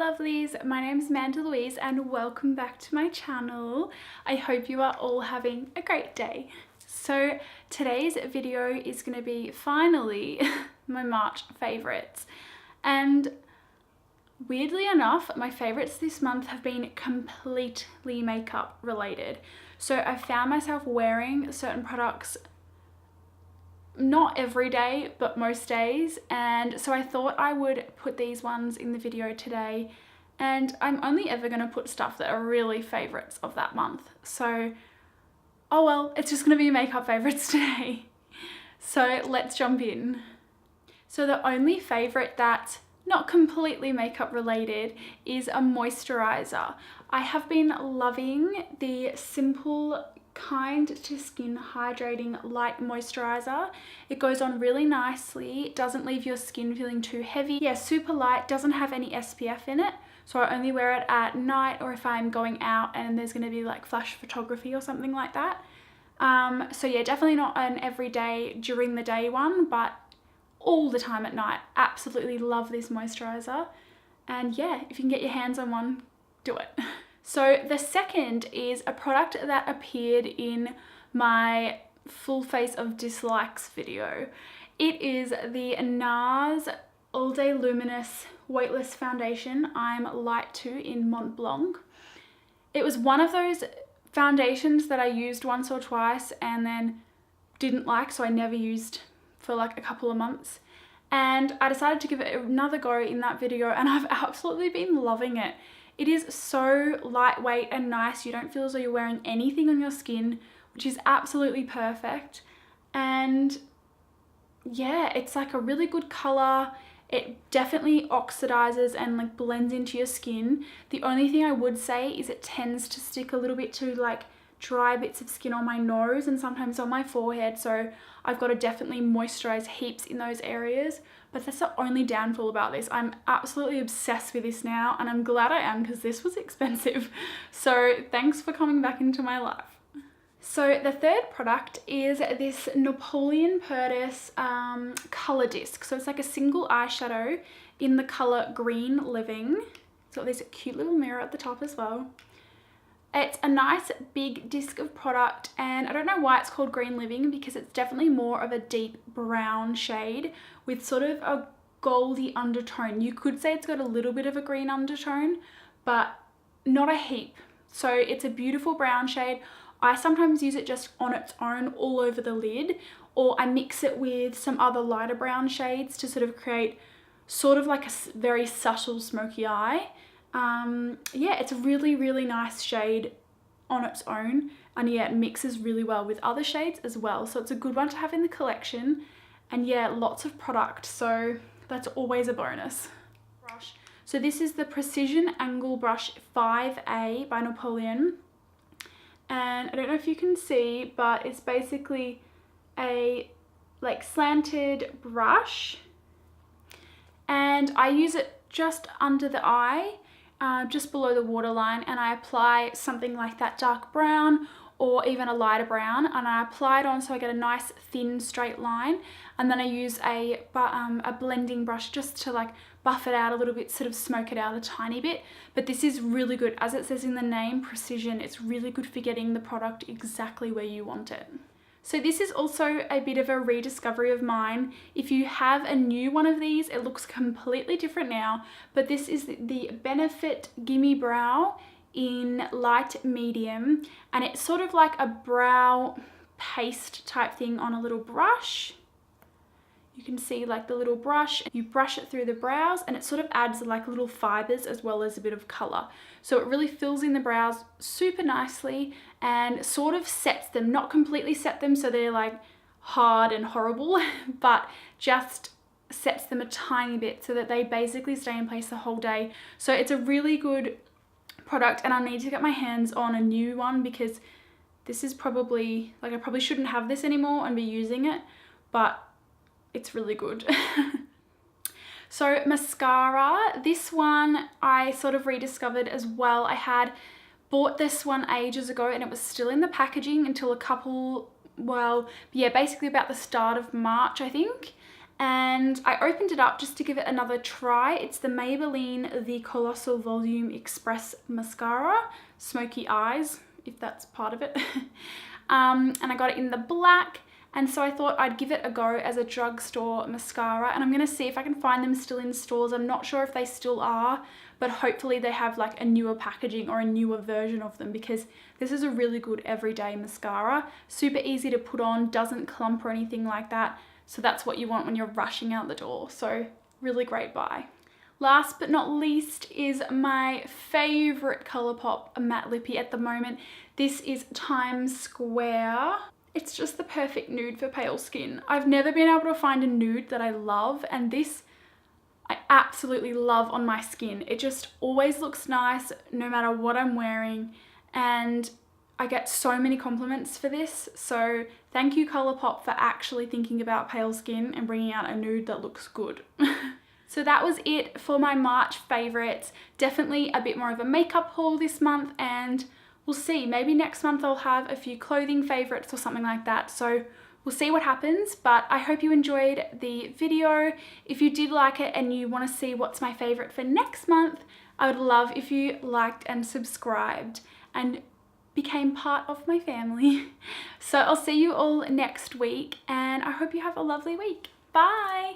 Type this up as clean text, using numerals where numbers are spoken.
lovelies, my name is Amanda Louise and welcome back to my channel. I hope you are all having a great day. So today's video is going to be finally my March favourites, and weirdly enough my favourites this month have been completely makeup related. So I found myself wearing certain products not every day but most days, and so I thought I would put these ones in the video today, and I'm only ever going to put stuff that are really favourites of that month. So oh well, it's just going to be makeup favourites today. So let's jump in. So the only favourite that's not completely makeup related is a moisturiser. I have been loving the Simple Kind to Skin Hydrating Light Moisturiser. It goes on really nicely, doesn't leave your skin feeling too heavy. Yeah, super light, doesn't have any SPF in it, so I only wear it at night or if I'm going out and there's going to be like flash photography or something like that. So yeah, definitely not an everyday during the day one, but all the time at night. Absolutely love this moisturiser, and yeah, if you can get your hands on one, do it. So the second is a product that appeared in my full face of dislikes video. It is the NARS All Day Luminous Weightless Foundation I'm Light 2 in Mont Blanc. It was one of those foundations that I used once or twice and then didn't like, so I never used for like a couple of months. And I decided to give it another go in that video, and I've absolutely been loving it. It is so lightweight and nice. You don't feel as though you're wearing anything on your skin, which is absolutely perfect. And yeah, it's like a really good color. It definitely oxidizes and like blends into your skin. The only thing I would say is it tends to stick a little bit to like dry bits of skin on my nose and sometimes on my forehead, so I've got to definitely moisturize heaps in those areas. But that's the only downfall about this. I'm absolutely obsessed with this now, and I'm glad I am because this was expensive. So thanks for coming back into my life. So the third product is this Napoleon Perdis color disc. So it's like a single eyeshadow in the color Green Living. It's got this cute little mirror at the top as well. It's a nice big disc of product, and I don't know why it's called Green Living because it's definitely more of a deep brown shade with sort of a goldy undertone. You could say it's got a little bit of a green undertone, but not a heap. So it's a beautiful brown shade. I sometimes use it just on its own all over the lid, or I mix it with some other lighter brown shades to sort of create sort of like a very subtle smoky eye. Yeah, it's a really nice shade on its own, and yeah, it mixes really well with other shades as well, so it's a good one to have in the collection. And yeah, lots of product, so that's always a bonus. Brush. So this is the Precision Angle Brush 5A by Napoleon, and I don't know if you can see, but it's basically a like slanted brush, and I use it just under the eye, just below the waterline, and I apply something like that dark brown or even a lighter brown, and I apply it on so I get a nice thin straight line, and then I use a blending brush just to like buff it out a little bit, sort of smoke it out a tiny bit. But this is really good, as it says in the name, Precision. It's really good for getting the product exactly where you want it. So this is also a bit of a rediscovery of mine. If you have a new one of these, it looks completely different now, but this is the Benefit Gimme Brow in light medium, and it's sort of like a brow paste type thing on a little brush. You can see like the little brush, you brush it through the brows, and it sort of adds like little fibers as well as a bit of color. So it really fills in the brows super nicely and sort of sets them, not completely set them so they're like hard and horrible, but just sets them a tiny bit so that they basically stay in place the whole day. So it's a really good product, and I need to get my hands on a new one because this is probably like, I probably shouldn't have this anymore and be using it, but it's really good. So mascara, this one I sort of rediscovered as well. I had bought this one ages ago and it was still in the packaging until a couple, well, yeah, basically about the start of March, I think. and I opened it up just to give it another try. It's the Maybelline The Colossal Volume Express Mascara, Smoky Eyes, if that's part of it. And I got it in the black, and so I thought I'd give it a go as a drugstore mascara, and I'm going to see if I can find them still in stores. I'm not sure if they still are, but hopefully they have like a newer packaging or a newer version of them, because this is a really good everyday mascara. Super easy to put on, doesn't clump or anything like that. So that's what you want when you're rushing out the door. So really great buy. Last but not least is my favorite Colourpop matte lippy at the moment. This is Times Square. It's just the perfect nude for pale skin. I've never been able to find a nude that I love, and this I absolutely love on my skin. It just always looks nice no matter what I'm wearing, and I get so many compliments for this. So thank you Colourpop for actually thinking about pale skin and bringing out a nude that looks good. So that was it for my March favorites. Definitely a bit more of a makeup haul this month, and we'll see. Maybe next month I'll have a few clothing favorites or something like that. So we'll see what happens, but I hope you enjoyed the video. If you did like it and you want to see what's my favorite for next month, I would love if you liked and subscribed and became part of my family. So I'll see you all next week, and I hope you have a lovely week. Bye.